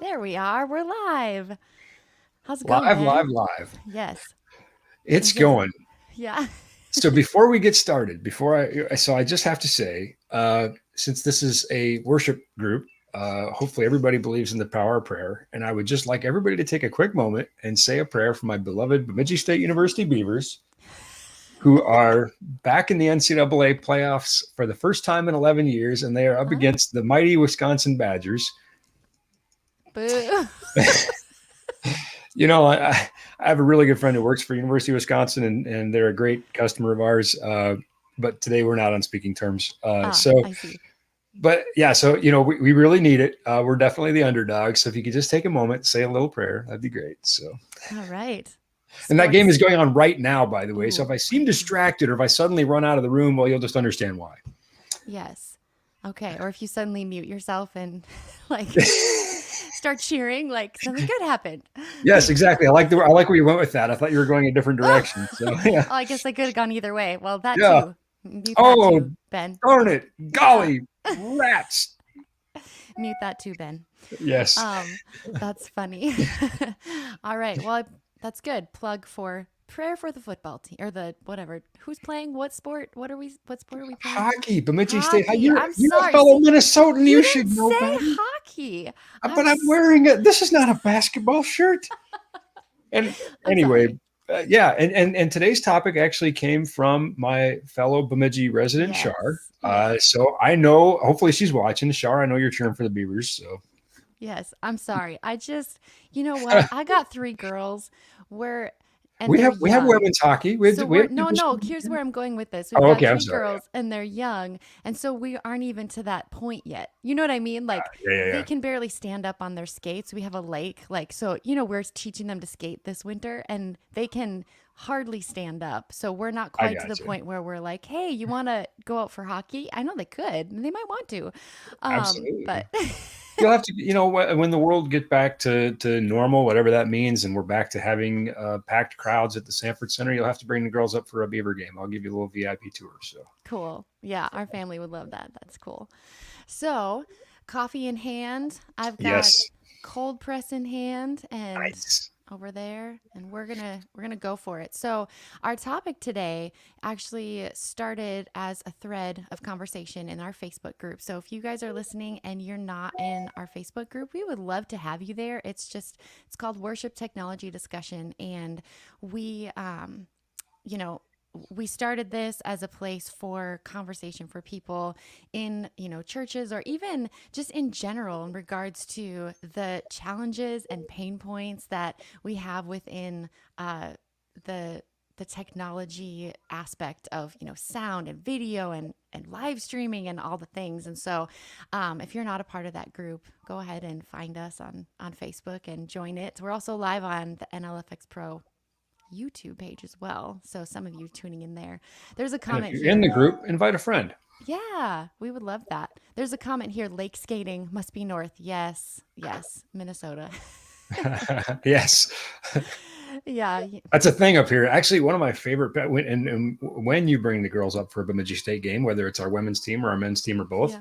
There we are. We're live. How's it going, Live, live, Ben? live. Yes. It's You guys, going. yeah. So before we get started, so I just have to say, since this is a worship group, hopefully everybody believes in the power of prayer, and I would just like everybody to take a quick moment and say a prayer for my beloved Bemidji State University Beavers, who are back in the NCAA playoffs for the first time in 11 years, and they are up Huh? against the mighty Wisconsin Badgers. Boo. You know, I have a really good friend who works for University of Wisconsin, and they're a great customer of ours. But today we're not on speaking terms. Ah, I see. But yeah, so we really need it. We're definitely the underdogs. So if you could just take a moment, say a little prayer, that'd be great. So, All right. and that game is Sports. going on right now, by the way. So Ooh, if I seem right now. distracted or if I suddenly run out of the room, well, you'll just understand why. Yes. Okay. Or if you suddenly mute yourself and like start cheering, like something good happened. Yes, exactly. I like where you went with that. I thought you were going a different Oh, direction. So yeah, I guess I could have gone either way. Well, that yeah. too. Mute that Oh, too, Ben. darn it, Yeah. golly, rats. Mute that too, Ben. Yes. Um, that's funny. All right. Well, that's good. Plug for prayer for the football team or the whatever. Who's playing? What sport? What sport are we playing? Hockey, Bemidji State. Hockey. You're I'm you're a sorry. fellow See, Minnesotan. you You didn't should know say better. hockey. But I'm wearing it. This is not a basketball shirt. And I'm anyway, sorry. yeah, and today's topic actually came from my fellow Bemidji resident, Shar. Yes. Yes. So I know. Hopefully, she's watching. Shar, I know you're cheering for the Beavers. So Yes. I'm sorry. You know what? I got three girls. We're and we they're have young. women's hockey. We have So we we're have no, Division no, One here's here. where I'm going with this. We've Oh, got okay. I'm three sorry. girls and they're young, and so we aren't even to that point yet. You know what I mean? Like Yeah, yeah, they yeah. can barely stand up on their skates. We have a lake, like so, we're teaching them to skate this winter and they can hardly stand up. So we're not I quite to the got you. point where we're like, "Hey, you want to go out for hockey?" I know they could. They might want to. But Absolutely. You'll have to, when the world get back to normal, whatever that means, and we're back to having packed crowds at the Sanford Center, you'll have to bring the girls up for a Beaver game. I'll give you a little VIP tour. So cool. Yeah, our family would love that. That's cool. So, coffee in hand. I've got yes, cold press in hand and nice. over there and we're going to go for it. So, our topic today actually started as a thread of conversation in our Facebook group. So, if you guys are listening and you're not in our Facebook group, we would love to have you there. It's called Worship Technology Discussion, and we you know, we started this as a place for conversation for people in, churches or even just in general in regards to the challenges and pain points that we have within the technology aspect of sound and video and live streaming and all the things. And so if you're not a part of that group, go ahead and find us on Facebook and join it. We're also live on the NLFX Pro YouTube page as well. So some of you tuning in there. There's a And if comment you're in the here. group, invite a friend. Yeah, we would love that. There's a comment here. Lake skating must be north. Yes, yes, Minnesota. Yes, Yeah. that's a thing up here. Actually, one of my favorite and when you bring the girls up for a Bemidji State game, whether it's our women's team or our men's team or both,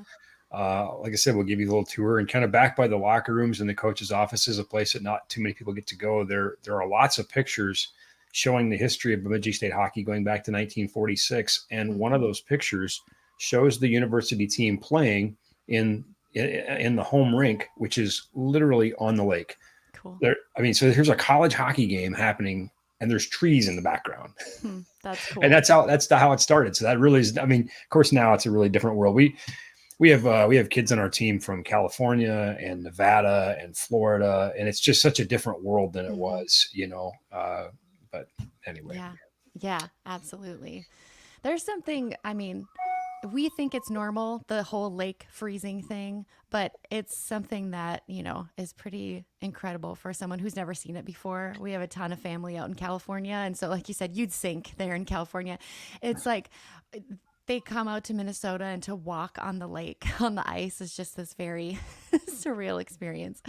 Yeah. like I said, we'll give you a little tour and kind of back by the locker rooms and the coaches' offices, a place that not too many people get to go. There are lots of pictures showing the history of Bemidji State hockey going back to 1946, and one of Mm-hmm. those pictures shows the university team playing in the home rink, which is literally on the lake. Cool. So here's a college hockey game happening, and there's trees in the background, That's and cool. that's how it started. So that really is. I mean, of course, now it's a really different world. We have kids on our team from California and Nevada and Florida, and it's just such a different world than it Mm-hmm. was. But anyway, Yeah. Yeah, absolutely. There's something, I mean, we think it's normal, the whole lake freezing thing, but it's something that, is pretty incredible for someone who's never seen it before. We have a ton of family out in California. And so, like you said, you'd sink there in California. It's like they come out to Minnesota and to walk on the lake on the ice is just this very surreal experience.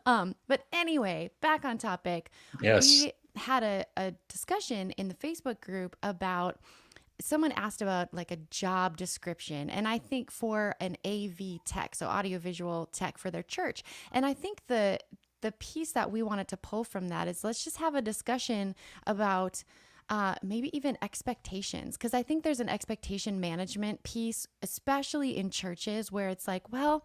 But anyway, back on topic, yes, we had a discussion in the Facebook group about someone asked about like a job description, and I think for an AV tech, so audiovisual tech for their church. And I think the piece that we wanted to pull from that is let's just have a discussion about maybe even expectations, because I think there's an expectation management piece, especially in churches, where it's like, well,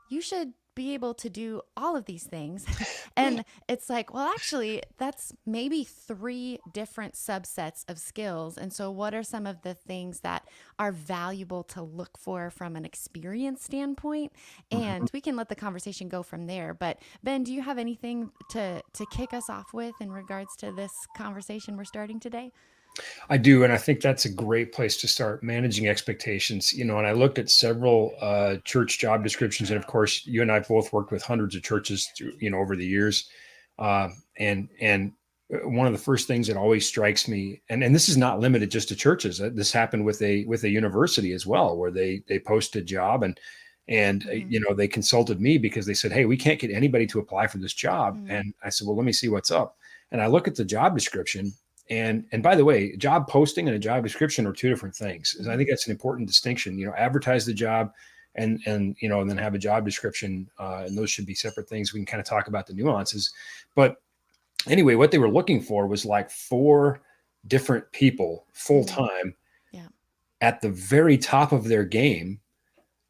you should be able to do all of these things. And it's like, well, actually, that's maybe three different subsets of skills. And so, what are some of the things that are valuable to look for from an experience standpoint? Mhm. And we can let the conversation go from there. But, Ben, do you have anything to kick us off with in regards to this conversation we're starting today? I do, and I think that's a great place to start managing expectations. And I looked at several church job descriptions, and of course, you and I both worked with hundreds of churches, over the years. And one of the first things that always strikes me, and this is not limited just to churches. This happened with a university as well, where they posted a job, and Mm-hmm. they consulted me because they said, "Hey, we can't get anybody to apply for this job." Mm-hmm. And I said, "Well, let me see what's up." And I look at the job description, and by the way, job posting and a job description are two different things. And I Mm-hmm. think that's an important distinction. Advertise the job, and then have a job description, and those should be separate things. We can kind of talk about the nuances, but anyway, what they were looking for was like four different people full Mm-hmm. time Yeah. at the very top of their game.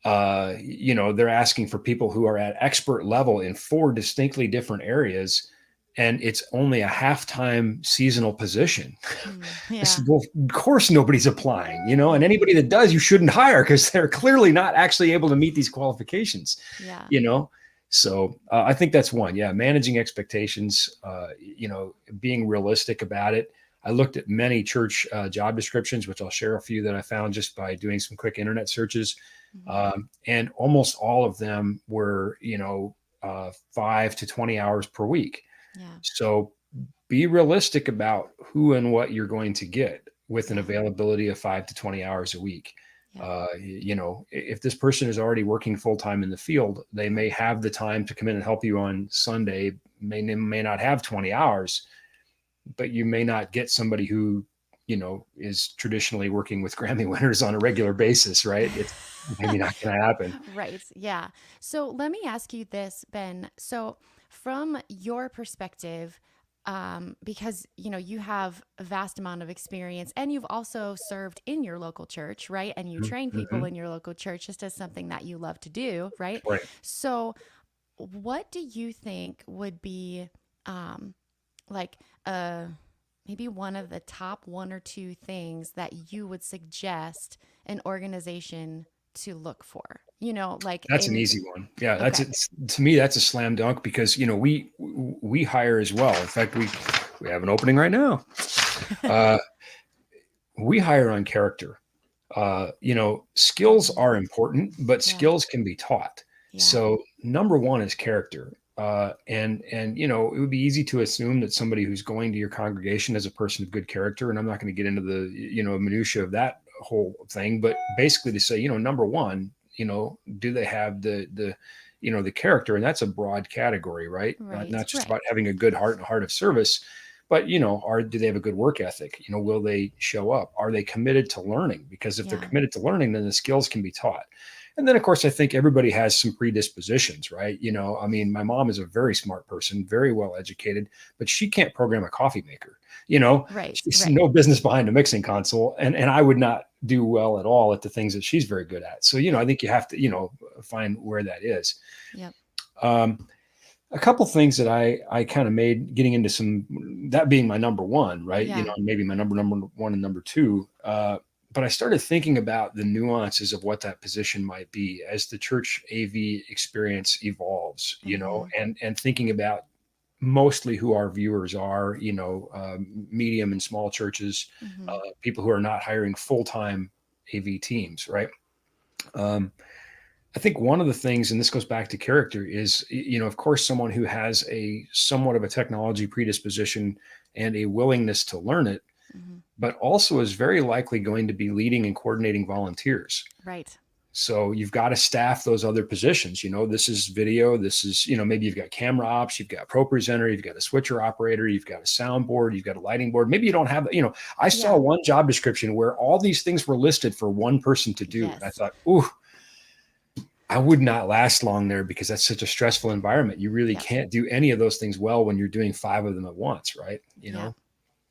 They're asking for people who are at expert level in four distinctly different areas, and it's only a halftime seasonal position. Mm, I yeah. said, well, of course nobody's applying, and Mm-hmm. anybody that does, you shouldn't hire because they're clearly not actually able to meet these qualifications, Yeah. you know. So I think that's one. Yeah, managing expectations, being realistic about it. I looked at many church job descriptions, which I'll share a few that I found just by doing some quick internet searches. Mm-hmm. And almost all of them were, 5 to 20 hours per week. Yeah. So be realistic about who and what you're going to get with an Yeah. availability of 5 to 20 hours a week. Yep. If this person is already working full time in the field, they may have the time to come in and help you on Sunday, may not have 20 hours, but you may not get somebody who, is traditionally working with Grammy winners on a regular basis, right? It's maybe not going to happen. Right. Yeah. So let me ask you this, Ben. So, from your perspective, because you have a vast amount of experience, and you've also served in your local church, right? And you train people Mm-hmm. in your local church just as something that you love to do, right? Right. So, what do you think would be um, like uh, maybe one of the top one or two things that you would suggest an organization to look for? Like That's an in, easy one. Yeah, okay. to me that's a slam dunk because we hire as well. In fact, we have an opening right now. Uh, we hire on character. Skills Mhm. are important, but Yeah. skills can be taught. Yeah. So number one is character. And it would be easy to assume that somebody who's going to your congregation is a person of good character. And I'm not going to get into the minutia of that whole thing, but basically to say, number one, do they have the character? And that's a broad category, right? Right. Not just Right. about having a good heart and a heart of service, but do they have a good work ethic? Will they show up? Are they committed to learning? Because if they're Yeah. committed to learning, then the skills can be taught. And then, of course, I think everybody has some predispositions, right? I mean, my mom is a very smart person, very well educated, but she can't program a coffee maker. Right. She's Right. no business behind a mixing console, and I would not do well at all at the things that she's very good at. So, I Yep. think you have to, find where that is. Yep. Um, a couple things that I kind of made getting into that being my number one, right? Yeah. Maybe my number one and number two. But I started thinking about the nuances of what that position might be as the church AV experience evolves, Mm-hmm. and thinking about mostly who our viewers are, medium and small churches, Mm-hmm. people who are not hiring full time AV teams, right? Um, I think one of the things, and this goes back to character, is, of course, someone who has a somewhat of a technology predisposition and a willingness to learn it, Mm-hmm. but also is very likely going to be leading and coordinating volunteers. Right. So you've got to staff those other positions. This is video. This is, maybe you've got camera ops, you've got pro presenter, you've got a switcher operator, you've got a soundboard, you've got a lighting board. Maybe you don't have, I saw Yeah. one job description where all these things were listed for one person to do. And I Yes. thought, ooh, I would not last long there because that's such a stressful environment. You really Yep. can't do any of those things well when you're doing 5 of them at once, right? Yeah.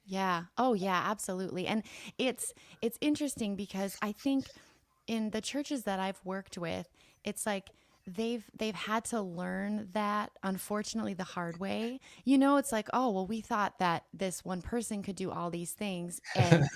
Yeah. Oh yeah, absolutely. And it's interesting because I think in the churches that I've worked with, it's like they've had to learn that unfortunately the hard way. It's like, oh, well, we thought that this one person could do all these things, and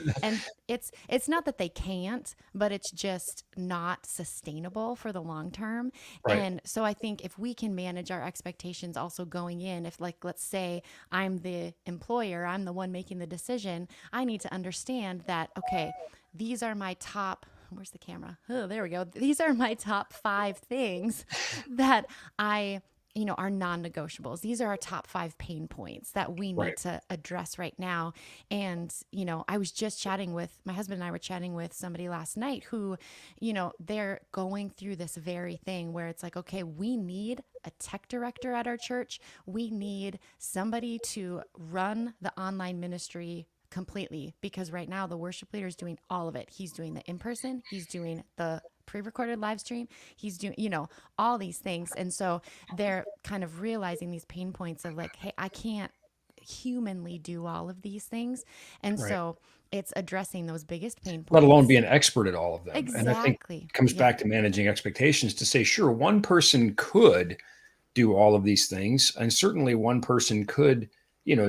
it's not that they can't, but it's just not sustainable for the long term. Right. And so I think if we can manage our expectations also going in, if like let's say I'm the employer, I'm the one making the decision, I need to understand that okay, these are my top, where's the camera? Oh, there we go. These are my top 5 things that are non-negotiables. These are our top 5 pain points that we Right. need to address right now. And I was just chatting with my husband, and I were chatting with somebody last night who, they're going through this very thing where it's like, okay, we need a tech director at our church. We need somebody to run the online ministry completely, because right now the worship leader is doing all of it. He's doing the in person, he's doing the pre-recorded live stream, he's doing all these things. And so they're kind of realizing these pain points of like, hey, I can't humanly do all of these things. And Right. so it's addressing those biggest pain Let alone be points. an expert at all of them. And I think Exactly. it comes Yeah. back to managing expectations to say, sure, one person could do all of these things. And certainly one person could,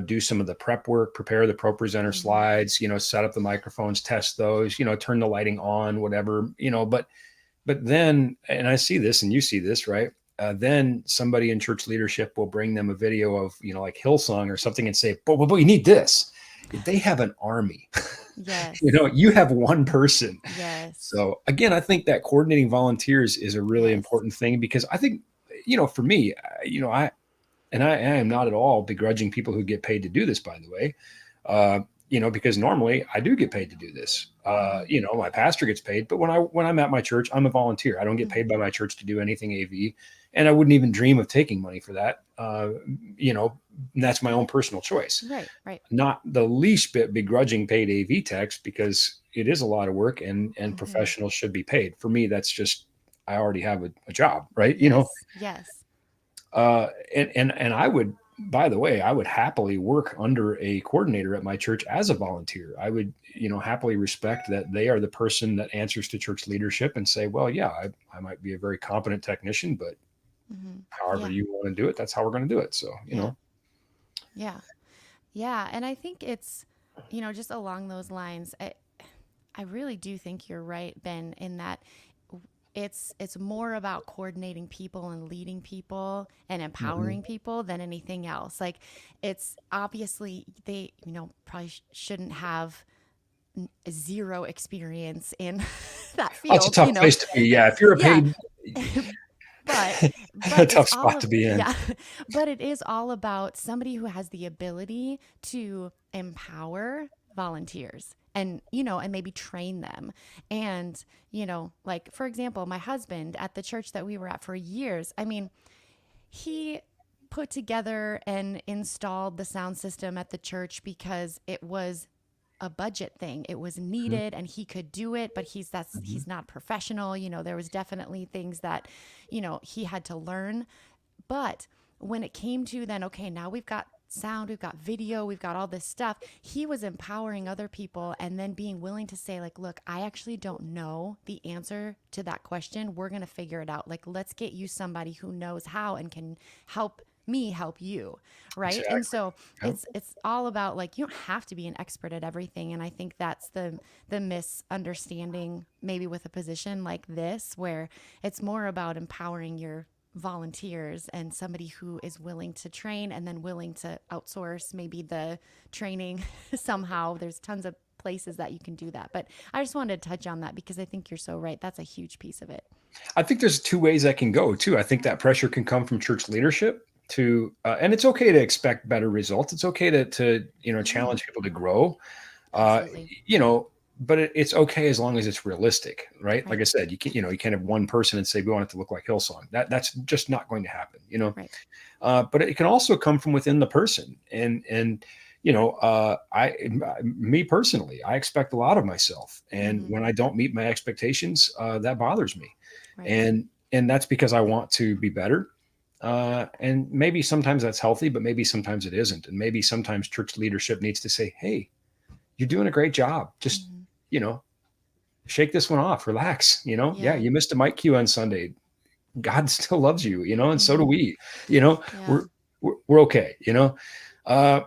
do some of the prep work, prepare the pro presenter Mm-hmm. slides, set up the microphones, test those, turn the lighting on, whatever, but then, and I see this and you see this, right? Then somebody in church leadership will bring them a video of, like Hillsong or something and say, but you need this. They have an army. Yes. You have one person. Yes. So again, I think that coordinating volunteers is a really Yes. important thing because I think, for me, I am not at all begrudging people who get paid to do this, by the way. Because normally I do get paid to do this. Mm-hmm. My pastor gets paid, but when I'm at my church, I'm a volunteer. I don't get Mm-hmm. paid by my church to do anything AV, and I wouldn't even dream of taking money for that. That's my own personal choice. Right. Right. Not the least bit begrudging paid AV techs because it is a lot of work and Mm-hmm. professionals should be paid. For me, that's just I already have a job, right? Yes. Yes. And I would, by the way, I would happily work under a coordinator at my church as a volunteer. I would, happily respect that they are the person that answers to church leadership and say, well, yeah, I might be a very competent technician, but Mm-hmm. however Yeah. you want to do it, that's how we're going to do it. So, Yeah. Yeah. Yeah. And I think it's, just along those lines, I really do think you're right, Ben, in that it's more about coordinating people and leading people and mhm. empowering people than anything else. Like it's obviously they, probably shouldn't have zero experience in that Oh, it's a field, tough place to be. Yeah. If you're a Yeah. paid, but a but it's tough all spot to of be in. yeah, but it is all about somebody who has the ability to empower volunteers and and maybe train them. And like for example, my husband at the church that we were at for years, I mean, he put together and installed the sound system at the church because it was a budget thing. It was Mhm, needed and he could do it, but mhm. he's not professional. There was definitely things that, he had to learn. But when it came to then, okay, now we've got sound, we've got video, we've got all this stuff, he was empowering other people and then being willing to say, like, look, I actually don't know the answer to that question. We're going to figure it out. Like, let's get you somebody who knows how and can help me help you, right? And Exactly. so Yep. it's all about like you don't have to be an expert at everything. And I think that's the misunderstanding maybe with a position like this, where it's more about empowering your volunteers and somebody who is willing to train and then willing to outsource maybe the training somehow. There's tons of places that you can do that. But I just wanted to touch on that because I think you're so right. That's a huge piece of it. I think there's two ways that can go too. I think that pressure can come from church leadership and it's okay to expect better results. It's okay to Mm-hmm. challenge people to grow. Uh, Absolutely. you know, it's okay as long as it's realistic, right? Like Right. I said, you can't have one person and say we want it to look like Hillsong. That's just not going to happen, you know. Right. But it can also come from within the person, and me personally, I expect a lot of myself, and Mm-hmm. when I don't meet my expectations, that bothers me, Right. and that's because I want to be better. And maybe sometimes that's healthy, but maybe sometimes it isn't, and maybe sometimes church leadership needs to say, "Hey, you're doing a great job. Just, Mm-hmm. you know, shake this one off, relax. Yeah, Yeah. you missed a mic cue on Sunday. God still loves you, and so do Mm-hmm. we. You know, Yeah. we're we're okay. Uh,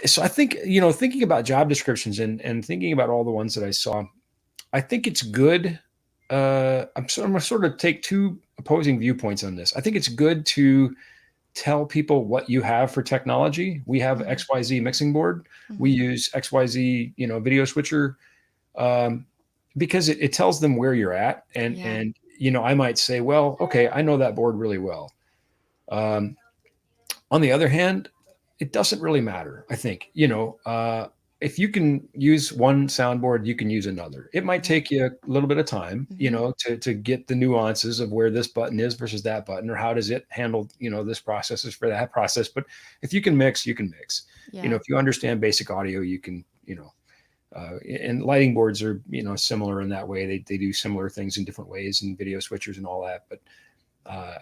so I think thinking about job descriptions and thinking about all the ones that I saw, I think it's good. I'm going to sort of take two opposing viewpoints on this. I think it's good to tell people what you have for technology. We have Mm-hmm. XYZ mixing board. We Mm-hmm. use XYZ, video switcher, um, because it tells them where you're at. And Yeah. and I might say, well, okay, I know that board really well. Um, on the other hand, it doesn't really matter. I think if you can use one soundboard, you can use another. It might Right. take you a little bit of time, Mm-hmm. to get the nuances of where this button is versus that button, or how does it handle, this process is for that process. But if you can mix, you can mix. Yeah. If you understand basic audio, you can, and lighting boards are, similar in that way. They do similar things in different ways, and video switchers and all that. But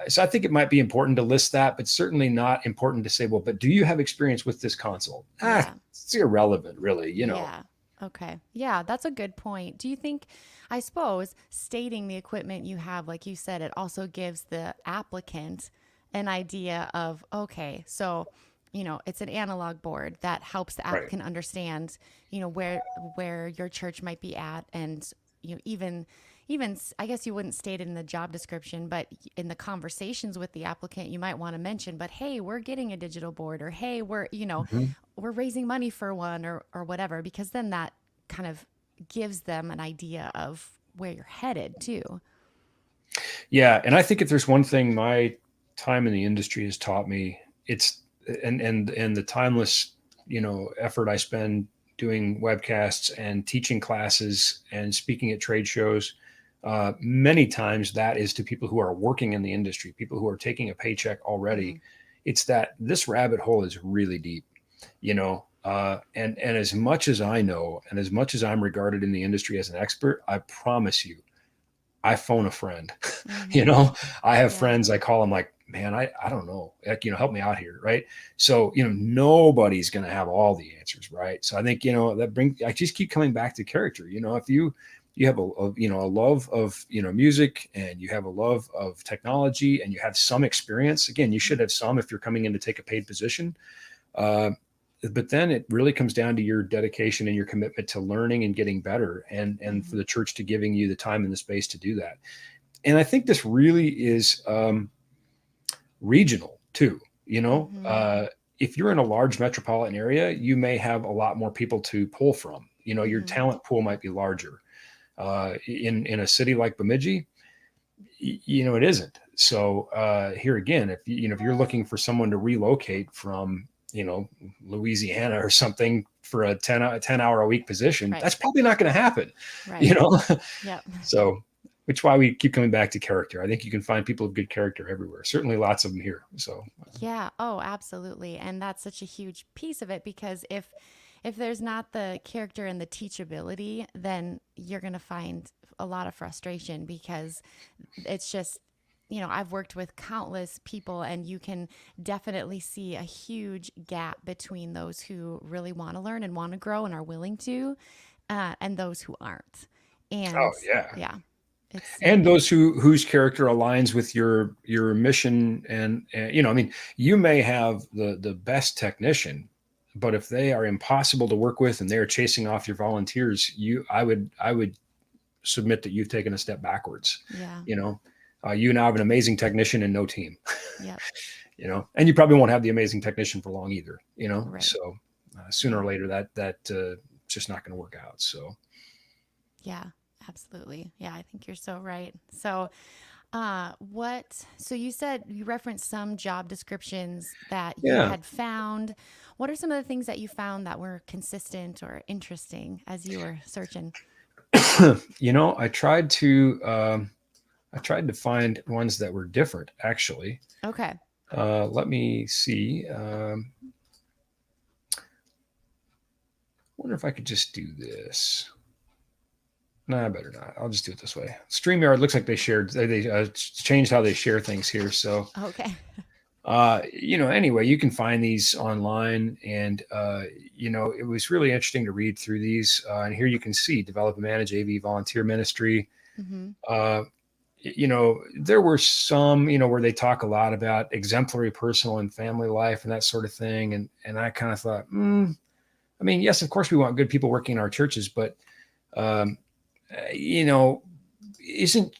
so I think it might be important to list that, but certainly not important to say, well, but do you have experience with this console? Yeah. It's irrelevant, really. Yeah. Okay. Yeah, that's a good point. Do you think, I suppose, stating the equipment you have, like you said, it also gives the applicant an idea of, okay, so, it's an analog board that helps the Right. applicant understand, where your church might be at, and, I guess you wouldn't state it in the job description, but in the conversations with the applicant, you might want to mention, but hey, we're getting a digital board, or hey, Mhm. we're raising money for one, or whatever, because then that kind of gives them an idea of where you're headed too. Yeah, and I think if there's one thing my time in the industry has taught me, it's and the timeless, effort I spend doing webcasts and teaching classes and speaking at trade shows. Many times that is to people who are working in the industry, people who are taking a paycheck Mm-hmm. already. It's that this rabbit hole is really deep, and as much as I know, and as much as I'm regarded in the industry as an expert, I promise you, I phone a friend. you Mm-hmm. know, I have Yeah. friends I call them like, man, I don't know, like, help me out here, right? So nobody's going to have all the answers, right? So I think I just keep coming back to character. If you have a love of music, and you have a love of technology, and you have some experience. Again, you Mm-hmm. should have some if you're coming in to take a paid position. uh, but then it really comes down to your dedication and your commitment to learning and getting better, and for Mm-hmm. the church to giving you the time and the space to do that. And I think this really is regional too. Mm-hmm. If you're in a large metropolitan area, you may have a lot more people to pull from. Your Mm-hmm. talent pool might be larger. In a city like Bemidji, it isn't. So here again, if you're looking for someone to relocate from Louisiana or something for a 10 hour a week position, Right. that's probably not going to happen. you Right. know Yep. so which why we keep coming back to character. I think you can find people of good character everywhere, certainly lots of them here. So Yeah. Oh, absolutely. And that's such a huge piece of it, because if there's not the character and the teachability, then you're going to find a lot of frustration, because it's just, I've worked with countless people, and you can definitely see a huge gap between those who really want to learn and want to grow and are willing to, and those who aren't. oh And yeah, yeah, it's, and those whose character aligns with your mission. And I mean, you may have the best technician, but if they are impossible to work with and they are chasing off your volunteers, I would submit that you've taken a step backwards. yeah, you know you now have an amazing technician and no team. yep, And you probably won't have the amazing technician for long either. right, So sooner yeah. or later that it's just not going to work out. So Yeah, absolutely. Yeah, I think you're so right. So, so you said you referenced some job descriptions that you yeah. had found. What are some of the things that you found that were consistent or interesting as you were searching? I tried to find ones that were different, actually. Okay. Let me see. Wonder if I could just do this. No, I better not. I'll just do it this way. StreamYard looks like they changed how they share things here. So, Okay. anyway, you can find these online, and it was really interesting to read through these. And here you can see develop and manage AV volunteer ministry. Mm-hmm. Uh, there were some, where they talk a lot about exemplary personal and family life and that sort of thing. And I kind of thought, I mean, yes, of course we want good people working in our churches, but um, you know, isn't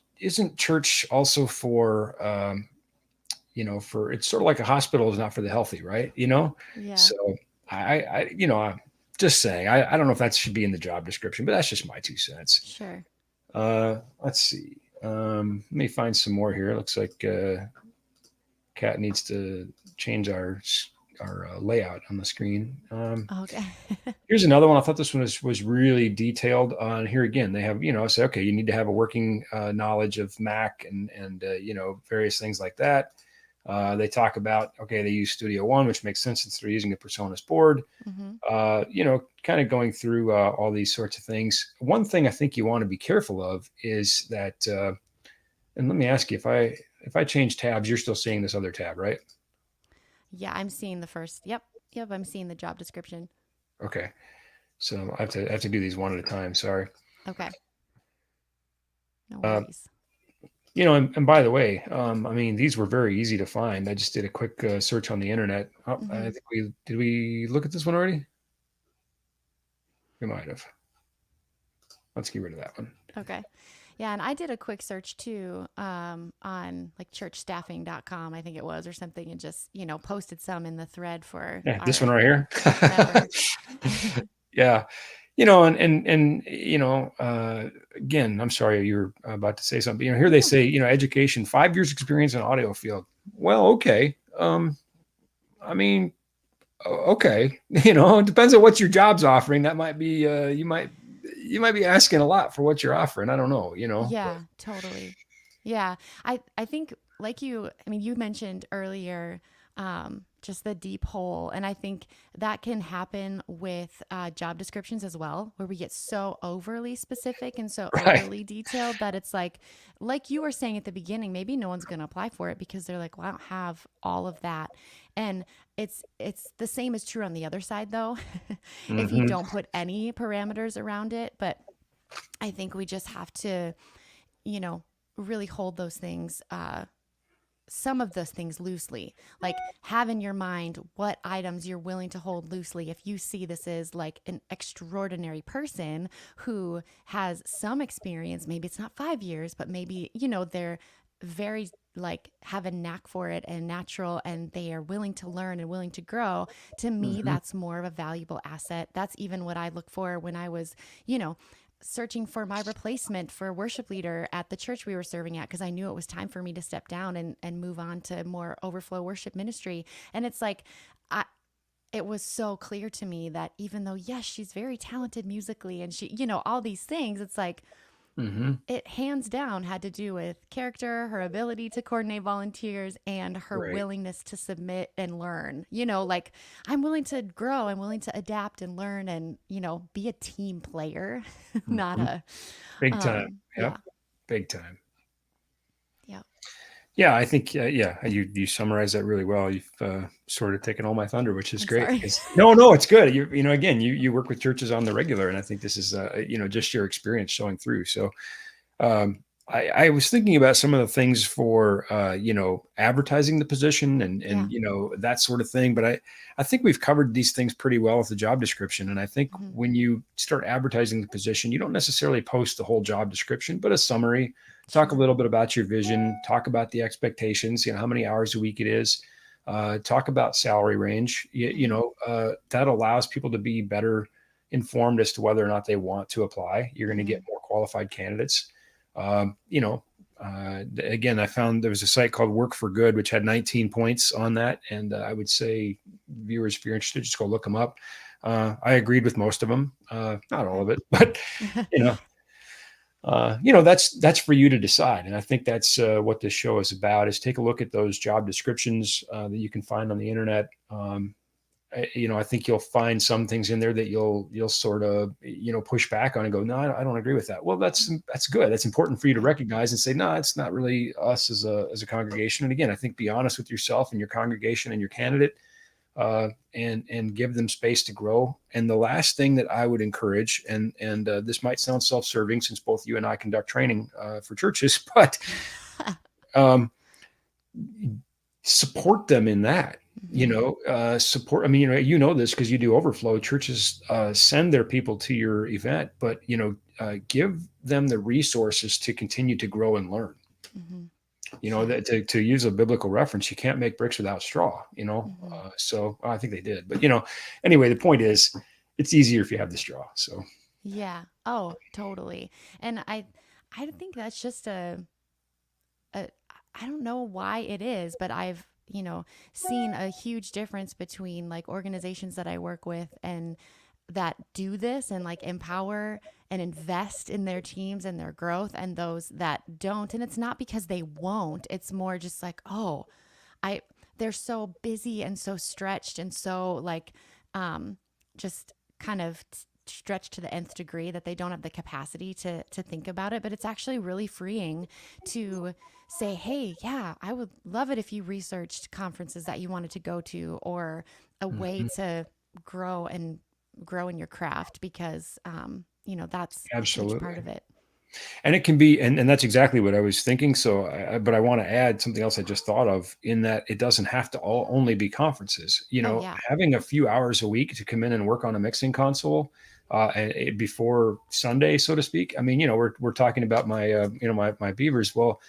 church also for for it's sort of like a hospital is not for the healthy, right? Yeah. So I'm just saying, I don't know if that should be in the job description, but that's just my 2 cents. Sure. Let's see. Let me find some more here. It looks like Kat needs to change our layout on the screen. Okay. Here's another one. I thought this one was really detailed. On here again, they have say okay, you need to have a working knowledge of Mac and various things like that. They talk about okay, they use Studio One, which makes sense since they're using a Personas board. Mm-hmm. Kind of going through all these sorts of things. One thing I think you want to be careful of is that, and let me ask you, if I change tabs, you're still seeing this other tab, right? Yeah, I'm seeing the first. Yep. Yep. I'm seeing the job description. Okay, so I have to do these one at a time. Sorry. Okay. No Uh, worries. and by the way, I mean these were very easy to find. I just did a quick search on the internet. Oh, I Mm-hmm. think we look at this one already? We might have. Let's get rid of that one. Okay. Yeah, and I did a quick search too on like churchstaffing.com, I think it was, or something, and just, posted some in the thread for Yeah, this one our right here. members. Yeah, and again, I'm sorry you were about to say something. Here they No. say, education, 5 years experience in audio field. Well, okay. I mean, okay. It depends on what your job's offering. That might be, you might be asking a lot for what you're offering. I don't know, but Yeah, totally. Yeah. I think like I mean, you mentioned earlier just the deep hole, and I think that can happen with job descriptions as well, where we get so overly specific and so right. overly detailed that it's like you were saying at the beginning, maybe no one's going to apply for it because they're like, well, I don't have all of that. And it's the same is true on the other side though. If you Hmm. don't put any parameters around it, but I think we just have to, you know, really hold those things, some of those things loosely. Like have in your mind what items you're willing to hold loosely. If you see this as like an extraordinary person who has some experience, maybe it's not 5 years, but maybe, they're very like have a knack for it and natural and they are willing to learn and willing to grow. To me, Hmm. that's more of a valuable asset. That's even what I look for when I was, you know, searching for my replacement for worship leader at the church we were serving at, because I knew it was time for me to step down and move on to more overflow worship ministry. And it's like, I, it was so clear to me that even though, yes, she's very talented musically and she, all these things, it's like, Hmm. it hands down had to do with character, her ability to coordinate volunteers, and her Right. willingness to submit and learn. Like I'm willing to grow, I'm willing to adapt and learn and, be a team player, not Hmm. a, Big time. yeah, Yep. Big time. yeah. Yeah, I think yeah, you summarized that really well. You've sort of taken all my thunder, which is I'm great. sorry. No, it's good. Again, you work with churches on the regular, and I think this is just your experience showing through. So I was thinking about some of the things for advertising the position Yeah. and that sort of thing. But I think we've covered these things pretty well with the job description. And I think Hmm. when you start advertising the position, you don't necessarily post the whole job description, but a summary. Talk a Sure. little bit about your vision. Talk about the expectations. How many hours a week it is. Talk about salary range. Hmm. That allows people to be better informed as to whether or not they want to apply. You're going to Hmm. get more qualified candidates. Again, I found there was a site called Work for Good, which had 19 points on that. And I would say, viewers, if you're interested, just go look them up. I agreed with most of them, not all Okay. of it, but you know. that's for you to decide. And I think that's what this show is about: is take a look at those job descriptions that you can find on the internet. I think you'll find some things in there that you'll sort of push back on and go, no, I don't agree with that. Well, that's good. That's important for you to Right. recognize and say, no, it's not really us as a congregation. And again, I think be honest with yourself and your congregation and your candidate, and give them space to grow. And the last thing that I would encourage, and this might sound self-serving since both you and I conduct training for churches, but um, support them in that. Hmm. Support. I mean, this because you do overflow. Churches send their people to your event, but give them the resources to continue to grow and learn. Hmm. Yeah. That to use a biblical reference, you can't make bricks without straw. Hmm. So I think they did, but anyway, the point is, it's easier if you have the straw. So Yeah. Oh, totally. And I think that's just a I don't know why it is, but I've, seen a huge difference between like organizations that I work with and that do this and like empower and invest in their teams and their growth, and those that don't. And it's not because they won't. It's more just like, oh, I they're so busy and so stretched and so like just kind of stretched to the nth degree that they don't have the capacity to think about it. But it's actually really freeing to say, hey, yeah, I would love it if you researched conferences that you wanted to go to, or a way mhm, to grow and grow in your craft, because that's a huge absolutely. part of it. And it can be, and that's exactly what I was thinking. So, but I want to add something else I just thought of, in that it doesn't have to only be conferences. Oh yeah. Having a few hours a week to come in and work on a mixing console before Sunday, so to speak. I mean, we're talking about my Beavers. Well,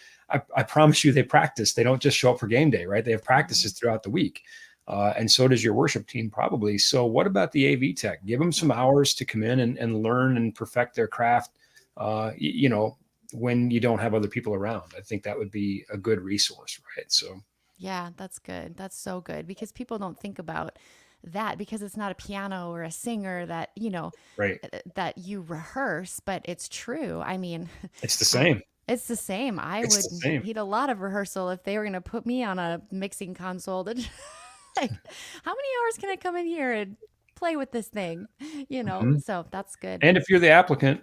I promise you, they practice. They don't just show up for game day, right? They have Hmm. practices throughout the week. And so does your worship team, probably. So, what about the AV tech? Give them some Yeah. hours to come in and learn and perfect their craft, when you don't have other people around. I think that would be a good resource, right? So, Yeah, that's good. That's so good, because people don't think about that, because it's not a piano or a singer that, right. that you rehearse, but it's true. I mean, It's the I same. it's the same. I It's would the same. need a lot of rehearsal if they were going to put me on a mixing console to like, how many hours can I come in here and play with this thing? Mhm. So that's good. And if you're the applicant,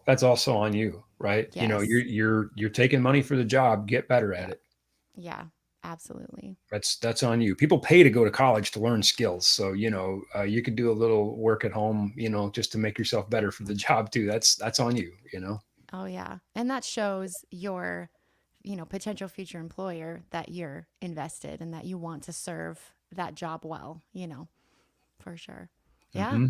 that's also on you, right? Yes. You're taking money for the job, get better at Yeah. it. Yeah. Absolutely. That's on you. People pay to go to college to learn skills. So, you could do a little work at home, just to make yourself better for the job too. That's on you. Oh yeah. And that shows your, potential future employer that you're invested and that you want to serve that job well, for sure. Yeah. Hmm.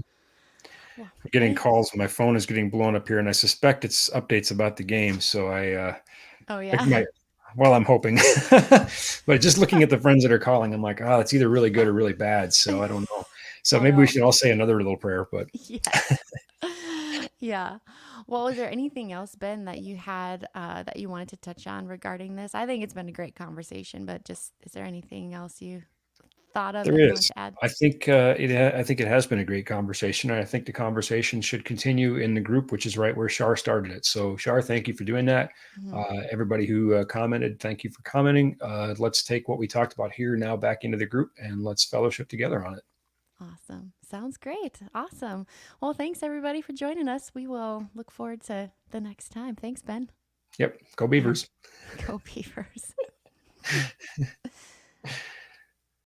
Well, I'm getting thank calls. My phone is getting blown up here, and I suspect it's updates about the game. So Oh I yeah. might, well, I'm hoping, but just looking at the friends that are calling, I'm like, oh, it's either really good or really bad. So I don't know. So Oh maybe we no. should all say another little prayer, but Yes. Yeah. Well, was there anything else, Ben, that you had that you wanted to touch on regarding this? I think it's been a great conversation, but just is there anything else you thought of there that you wanted is. to add? I think it has been a great conversation, and I think the conversation should continue in the group, which is right where Shar started it. So, Shar, thank you for doing that. Hmm. Everybody who commented, thank you for commenting. Let's take what we talked about here now back into the group, and let's fellowship together on it. Awesome. Sounds great. Awesome. Well, thanks everybody for joining us. We will look forward to the next time. Thanks, Ben. Yep, go Beavers. Go Beavers.